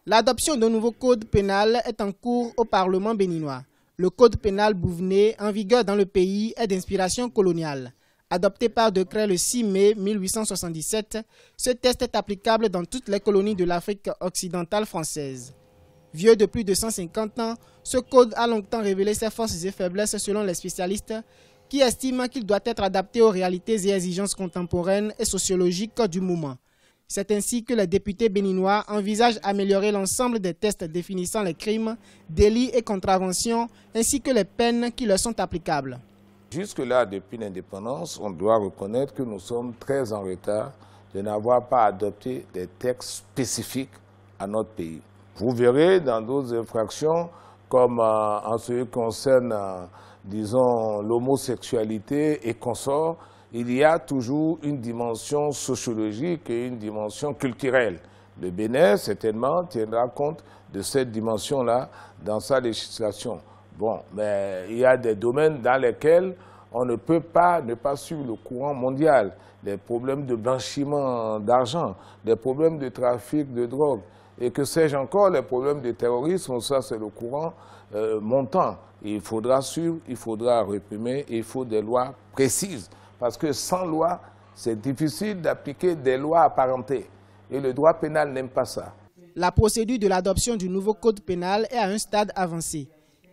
L'adoption d'un nouveau code pénal est en cours au Parlement béninois. Le code pénal bouvené, en vigueur dans le pays, est d'inspiration coloniale. Adopté par décret le 6 mai 1877, ce test est applicable dans toutes les colonies de l'Afrique occidentale française. Vieux de plus de 150 ans, ce code a longtemps révélé ses forces et faiblesses selon les spécialistes qui estiment qu'il doit être adapté aux réalités et exigences contemporaines et sociologiques du moment. C'est ainsi que les députés béninois envisagent d'améliorer l'ensemble des tests définissant les crimes, délits et contraventions, ainsi que les peines qui leur sont applicables. Jusque-là, depuis l'indépendance, on doit reconnaître que nous sommes très en retard de n'avoir pas adopté des textes spécifiques à notre pays. Vous verrez dans d'autres infractions, comme en ce qui concerne, disons, l'homosexualité et consorts, il y a toujours une dimension sociologique et une dimension culturelle. Le Bénin, certainement, tiendra compte de cette dimension-là dans sa législation. Bon, mais il y a des domaines dans lesquels on ne peut pas ne pas suivre le courant mondial. Des problèmes de blanchiment d'argent, des problèmes de trafic de drogue, et que sais-je encore, les problèmes de terrorisme, ça c'est le courant montant. Il faudra suivre, il faudra réprimer, il faut des lois précises. Parce que sans loi, c'est difficile d'appliquer des lois apparentées. Et le droit pénal n'aime pas ça. La procédure de l'adoption du nouveau code pénal est à un stade avancé.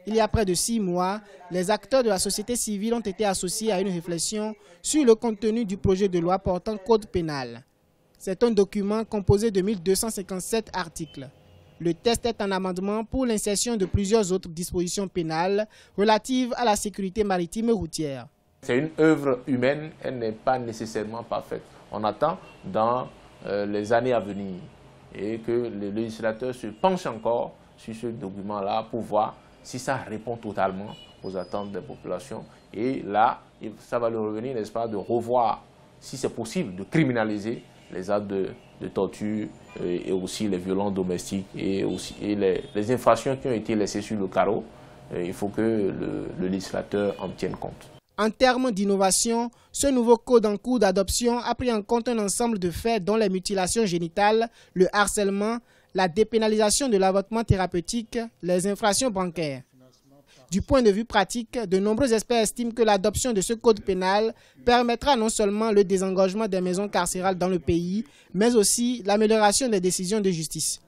Il y a près de 6 mois, les acteurs de la société civile ont été associés à une réflexion sur le contenu du projet de loi portant code pénal. C'est un document composé de 1257 articles. Le test est un amendement pour l'insertion de plusieurs autres dispositions pénales relatives à la sécurité maritime et routière. C'est une œuvre humaine, elle n'est pas nécessairement parfaite. On attend dans les années à venir et que le législateur se penche encore sur ce document-là pour voir si ça répond totalement aux attentes des populations. Et là, ça va leur revenir, n'est-ce pas, de revoir si c'est possible de criminaliser les actes de torture et aussi les violences domestiques et les infractions qui ont été laissées sur le carreau. Il faut que le législateur en tienne compte. En termes d'innovation, ce nouveau code en cours d'adoption a pris en compte un ensemble de faits dont les mutilations génitales, le harcèlement, la dépénalisation de l'avortement thérapeutique, les infractions bancaires. Du point de vue pratique, de nombreux experts estiment que l'adoption de ce code pénal permettra non seulement le désengorgement des maisons carcérales dans le pays, mais aussi l'amélioration des décisions de justice.